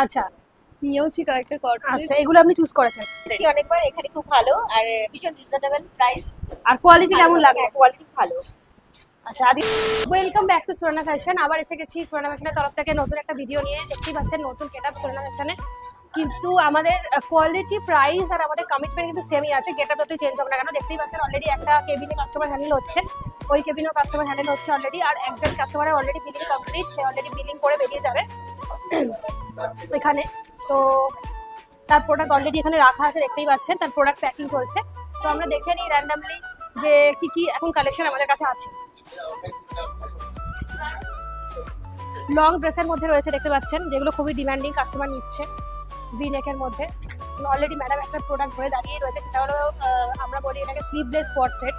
আচ্ছা নিয়েওছি কয়েকটা কট সেট। আচ্ছা, এগুলো আপনি চুজ করেছেন অনেকবার, এখানে খুব ভালো আর ভীষণ রিজনেবল প্রাইস। আর কোয়ালিটি কেমন লাগে? কোয়ালিটি ভালো। আচ্ছা আদি, ওয়েলকাম ব্যাক টু সুরনা ফ্যাশন। আবার এসে গেছি সুরনা ফ্যাশনের তরফ থেকে নতুন একটা ভিডিও নিয়ে। দেখতেই পাচ্ছেন নতুন গেটআপ সুরনা ফ্যাশনে, কিন্তু আমাদের কোয়ালিটি, প্রাইস আর আমাদের কমিটমেন্ট কিন্তু সেমই আছে। গেটআপ যতই চেঞ্জ হবে না কেন, দেখতেই পাচ্ছেন অলরেডি একটা কেবিনে কাস্টমার হ্যান্ডেল হচ্ছে, ওই কেবিনেও কাস্টমার হ্যান্ডেল হচ্ছে অলরেডি। আর একজন কাস্টমারের অলরেডি বিলিং কমপ্লিট, সে অলরেডি বিলিং করে বেরিয়ে যাবে এখানে। তো তার প্রোডাক্ট অলরেডি এখানে রাখা আছে, দেখতেই পাচ্ছেন তার প্রোডাক্ট প্যাকিং চলছে। তো আমরা দেখে নিই র্যান্ডামলি যে কি কি এখন কালেকশন আমাদের কাছে আছে। লং ড্রেসের মধ্যে রয়েছে, দেখতে পাচ্ছেন, যেগুলো খুবই ডিমান্ডিং, কাস্টমার নিচ্ছে। ভি নেকের মধ্যে অলরেডি ম্যাডাম একটা প্রোডাক্ট ধরে দাঁড়িয়ে রয়েছে, সেটা হলো আমরা বলি এটাকে স্লিভলেস কোয়ার্ড সেট।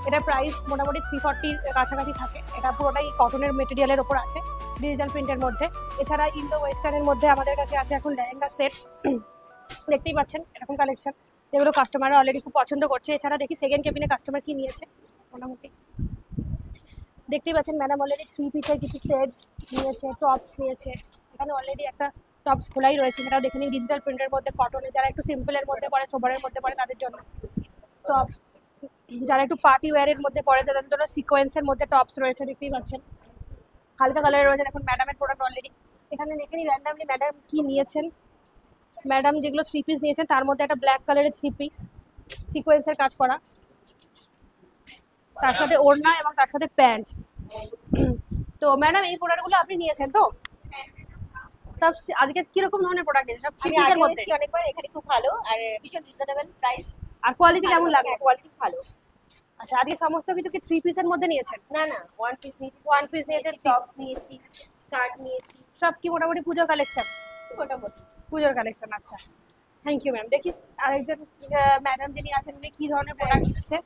এটার প্রাইস মোটামুটি 340 কাছাকাছি থাকে। এটা পুরোটাই কটনের মেটেরিয়ালের ওপর আছে, ডিজিটাল প্রিন্টের মধ্যে। এছাড়া ইন্দো ওয়েস্টার্নের মধ্যে আমাদের কাছে আছে এখন লেহেঙ্গা সেট, দেখতেই পাচ্ছেন এরকম কালেকশন, যেগুলো কাস্টমাররা অলরেডি খুব পছন্দ করছে। এছাড়া দেখি সেকেন্ড কেবিনে কাস্টমার কি নিয়েছে। মোটামুটি দেখতেই পাচ্ছেন ম্যাডাম অলরেডি 3 পিসের কিছু সেটস নিয়েছে, টপস নিয়েছে। এখানে অলরেডি একটা টপস খোলাই রয়েছে, সেটাও দেখে নিন, ডিজিটাল প্রিন্টের মধ্যে, কটনে। যারা একটু সিম্পলের মধ্যে পড়ে, সোবারের মধ্যে পড়ে, তাদের জন্য টপস। যারা একটু পার্টি ওয়্যারের মধ্যে পড়ে, তাদের জন্য সিকোয়েন্সের মধ্যে টপস রয়েছে, দেখতেই পাচ্ছেন হালকা কালারের রয়েছে। এখন ম্যাডামের প্রোডাক্ট অলরেডি এখানে দেখে নিই র্যান্ডামলি ম্যাডাম কি নিয়েছেন। ম্যাডাম যেগুলো 3 পিস নিয়েছেন, তার মধ্যে একটা ব্ল্যাক কালারের 3 পিস সিকোয়েন্সের কাজ করা, তার সাথে ওড়না এবং তার সাথে প্যান্ট। তো ম্যাডাম এই প্রোডাক্টগুলো আপনি নিয়েছেন তো? তার আজকে কিরকম ধরনের প্রোডাক্ট নিয়েছেন? সব 3 পিসের মধ্যে অনেকবার, এখানে খুব ভালো আর ভীষণ রিজনেবল প্রাইস। আর কোয়ালিটি কেমন লাগে? কোয়ালিটি ভালো। আচ্ছা, আজকে সমস্ত কিছু কি 3 পিসের মধ্যে নিয়েছেন? না না, ওয়ান পিস নিয়েছি। ওয়ান পিস নিয়েছেন, টপস নিয়েছি, স্কার্ট নিয়েছি। সব কি মোটামুটি পুজোর কালেকশন? মোটামুটি পুজোর কালেকশন। আচ্ছা, থ্যাংক ইউ ম্যাম। দেখি আরেকজন ম্যাডাম যিনি আছেন, উনি কি ধরনের প্রোডাক্ট নিচ্ছে।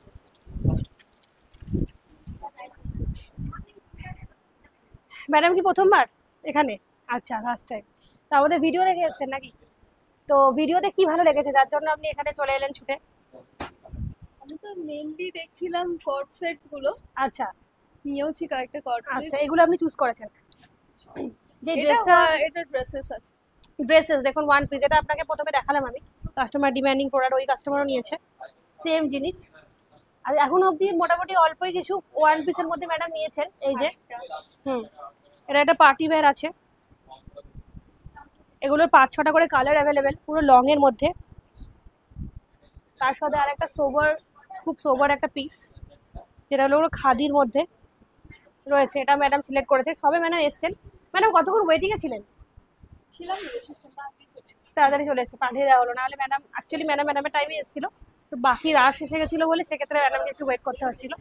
ম্যাডাম কি প্রথমবার এখানে? আচ্ছা, ফার্স্ট টাইম। তো আমাদের ভিডিও দেখে এসেছেন নাকি? তো ভিডিওতে কি ভালো লেগেছে যার জন্য আপনি এখানে চলে এলেন ছুটে? আমি তো মেইনলি দেখছিলাম কট সেটস গুলো। আচ্ছা, নিয়েওছি কয়েকটা কট সেট। আচ্ছা, এগুলো আপনি চুজ করেছেন। যে ড্রেসটা, এটা ড্রেসেস আছে, ড্রেসেস দেখুন ওয়ান পিস, এটা আপনাকে প্রথমে দেখালাম আমি। কাস্টমার ডিমান্ডিং প্রোডাক্ট, ওই কাস্টমারও নিয়েছে সেম জিনিস। আর এখন অবধি মোটামুটি অল্পই কিছু ওয়ান পিসের মধ্যে ম্যাডাম নিয়েছেন। এই যে এটা একটা পার্টি ওয়্যার আছে, এগুলোর 5-6টা করে কালার অ্যাভেলেবেল, পুরো লং এর মধ্যে। তার সাথে আর একটা সোবার, খুব সোবার একটা পিস, যেটা হলো খাদির মধ্যে রয়েছে। এটা ম্যাডাম সিলেক্ট করেছে। সবে ম্যাডাম এসছেন। ম্যাডাম কতক্ষণ ওয়েটিংয়ে ছিলেন? ছিলাম তাড়াতাড়ি চলে এসেছে, পাঠিয়ে দেওয়া হলো। নাহলে ম্যাডাম অ্যাকচুয়ালি ম্যাডামের টাইমে এসেছিল, তো বাকি রাশ এসে গেছিলো বলে সেক্ষেত্রে ম্যাডামকে একটু ওয়েট করতে হচ্ছিল।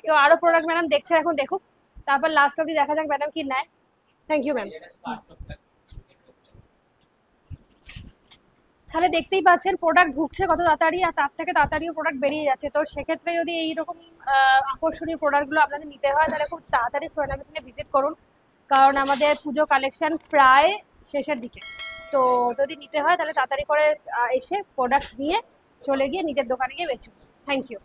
তো আরও প্রোডাক্ট ম্যাডাম দেখছে, এখন দেখুক, তারপর লাস্ট অবধি দেখা যাক ম্যাডাম কি নেয়। Thank you ma'am. তাহলে দেখতেই পাচ্ছেন প্রোডাক্ট ঢুকছে কত তাড়াতাড়ি, আর তার থেকে তাড়াতাড়িও প্রোডাক্ট বেরিয়ে যাচ্ছে। তো সেক্ষেত্রে যদি এইরকম আকর্ষণীয় প্রোডাক্টগুলো আপনাদের নিতে হয়, তাহলে খুব তাড়াতাড়ি সুরনা ফ্যাশনে ভিজিট করুন, কারণ আমাদের পুজো কালেকশন প্রায় শেষের দিকে। তো যদি নিতে হয় তাহলে তাড়াতাড়ি করে এসে প্রোডাক্ট নিয়ে চলে গিয়ে নিজের দোকানে গিয়ে বেচুন। Thank you.